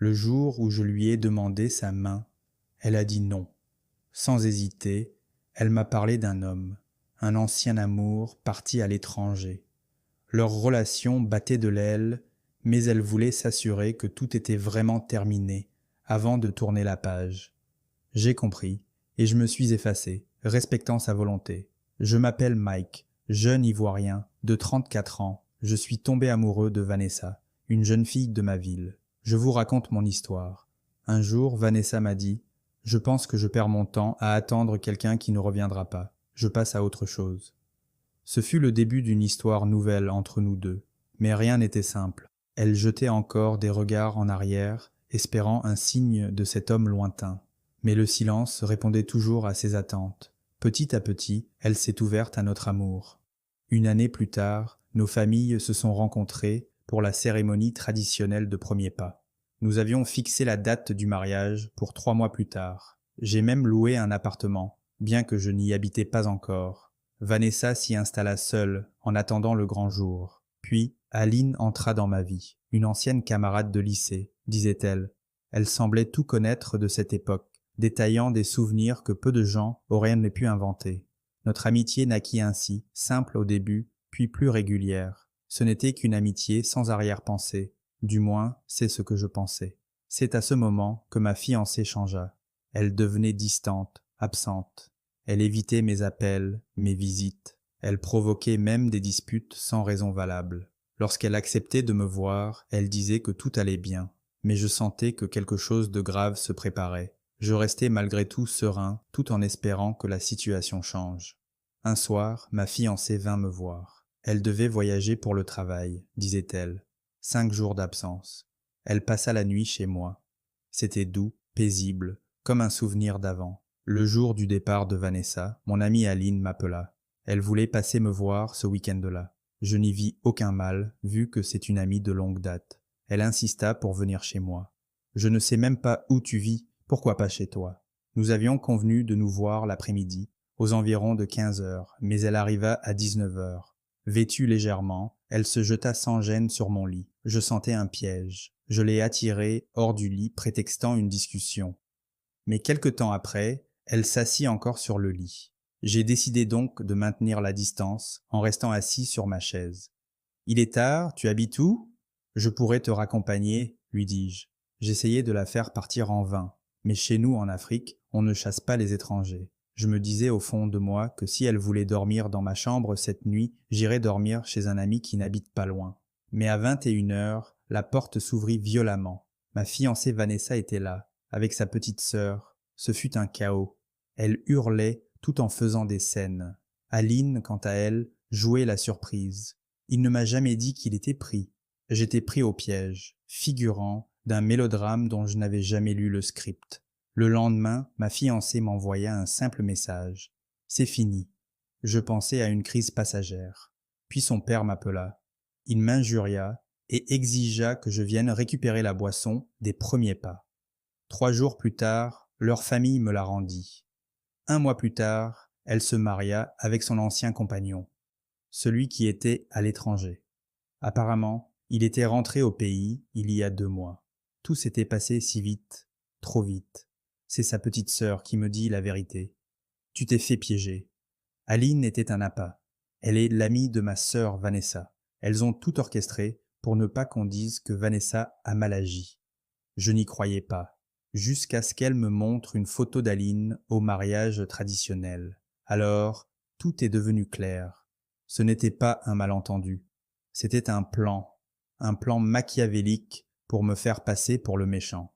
Le jour où je lui ai demandé sa main, elle a dit non. Sans hésiter, elle m'a parlé d'un homme, un ancien amour parti à l'étranger. Leur relation battait de l'aile, mais elle voulait s'assurer que tout était vraiment terminé avant de tourner la page. J'ai compris, et je me suis effacé, respectant sa volonté. Je m'appelle Mike, jeune Ivoirien, de 34 ans. Je suis tombé amoureux de Vanessa, une jeune fille de ma ville. Je vous raconte mon histoire. Un jour, Vanessa m'a dit « Je pense que je perds mon temps à attendre quelqu'un qui ne reviendra pas. Je passe à autre chose. » Ce fut le début d'une histoire nouvelle entre nous deux. Mais rien n'était simple. Elle jetait encore des regards en arrière, espérant un signe de cet homme lointain. Mais le silence répondait toujours à ses attentes. Petit à petit, elle s'est ouverte à notre amour. Une année plus tard, nos familles se sont rencontrées pour la cérémonie traditionnelle de premier pas. Nous avions fixé la date du mariage pour 3 mois plus tard. J'ai même loué un appartement, bien que je n'y habitais pas encore. Vanessa s'y installa seule, en attendant le grand jour. Puis, Aline entra dans ma vie, une ancienne camarade de lycée, disait-elle. Elle semblait tout connaître de cette époque, détaillant des souvenirs que peu de gens auraient pu inventer. Notre amitié naquit ainsi, simple au début, puis plus régulière. Ce n'était qu'une amitié sans arrière-pensée. Du moins, c'est ce que je pensais. C'est à ce moment que ma fiancée changea. Elle devenait distante, absente. Elle évitait mes appels, mes visites. Elle provoquait même des disputes sans raison valable. Lorsqu'elle acceptait de me voir, elle disait que tout allait bien. Mais je sentais que quelque chose de grave se préparait. Je restais malgré tout serein, tout en espérant que la situation change. Un soir, ma fiancée vint me voir. Elle devait voyager pour le travail, disait-elle. 5 jours d'absence. Elle passa la nuit chez moi. C'était doux, paisible, comme un souvenir d'avant. Le jour du départ de Vanessa, mon amie Aline m'appela. Elle voulait passer me voir ce week-end-là. Je n'y vis aucun mal, vu que c'est une amie de longue date. Elle insista pour venir chez moi. Je ne sais même pas où tu vis, pourquoi pas chez toi? Nous avions convenu de nous voir l'après-midi, aux environs de 15 heures, mais elle arriva à 19 heures. Vêtue légèrement, elle se jeta sans gêne sur mon lit. Je sentais un piège. Je l'ai attirée hors du lit, prétextant une discussion. Mais quelque temps après, elle s'assit encore sur le lit. J'ai décidé donc de maintenir la distance, en restant assis sur ma chaise. « Il est tard, tu habites où ? » ?»« Je pourrais te raccompagner, lui dis-je. J'essayais de la faire partir en vain, mais chez nous en Afrique, on ne chasse pas les étrangers. Je me disais au fond de moi que si elle voulait dormir dans ma chambre cette nuit, j'irais dormir chez un ami qui n'habite pas loin. Mais à 21 heures, la porte s'ouvrit violemment. Ma fiancée Vanessa était là, avec sa petite sœur. Ce fut un chaos. Elle hurlait tout en faisant des scènes. Aline, quant à elle, jouait la surprise. Il ne m'a jamais dit qu'il était pris. J'étais pris au piège, figurant d'un mélodrame dont je n'avais jamais lu le script. Le lendemain, ma fiancée m'envoya un simple message. « C'est fini. » Je pensais à une crise passagère. Puis son père m'appela. Il m'injuria et exigea que je vienne récupérer la boisson des premiers pas. 3 jours plus tard, leur famille me la rendit. 1 mois plus tard, elle se maria avec son ancien compagnon, celui qui était à l'étranger. Apparemment, il était rentré au pays il y a 2 mois. Tout s'était passé si vite, trop vite. C'est sa petite sœur qui me dit la vérité. Tu t'es fait piéger. Aline était un appât. Elle est l'amie de ma sœur Vanessa. Elles ont tout orchestré pour ne pas qu'on dise que Vanessa a mal agi. Je n'y croyais pas, jusqu'à ce qu'elle me montre une photo d'Aline au mariage traditionnel. Alors, tout est devenu clair. Ce n'était pas un malentendu. C'était un plan machiavélique pour me faire passer pour le méchant.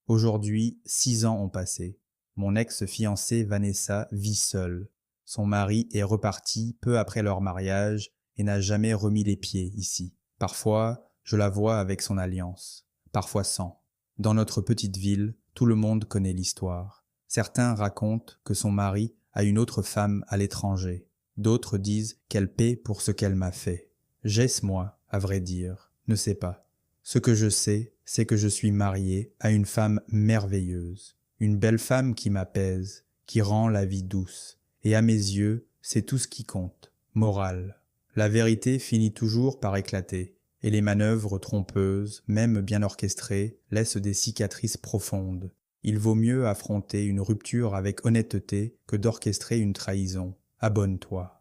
Aujourd'hui, 6 ans ont passé. Mon ex-fiancée Vanessa vit seule. Son mari est reparti peu après leur mariage et n'a jamais remis les pieds ici. Parfois, je la vois avec son alliance, parfois sans. Dans notre petite ville, tout le monde connaît l'histoire. Certains racontent que son mari a une autre femme à l'étranger. D'autres disent qu'elle paie pour ce qu'elle m'a fait. J'est-ce moi, à vrai dire, ne sais pas. Ce que je sais, c'est que je suis marié à une femme merveilleuse. Une belle femme qui m'apaise, qui rend la vie douce. Et à mes yeux, c'est tout ce qui compte. Morale. La vérité finit toujours par éclater. Et les manœuvres trompeuses, même bien orchestrées, laissent des cicatrices profondes. Il vaut mieux affronter une rupture avec honnêteté que d'orchestrer une trahison. Abonne-toi.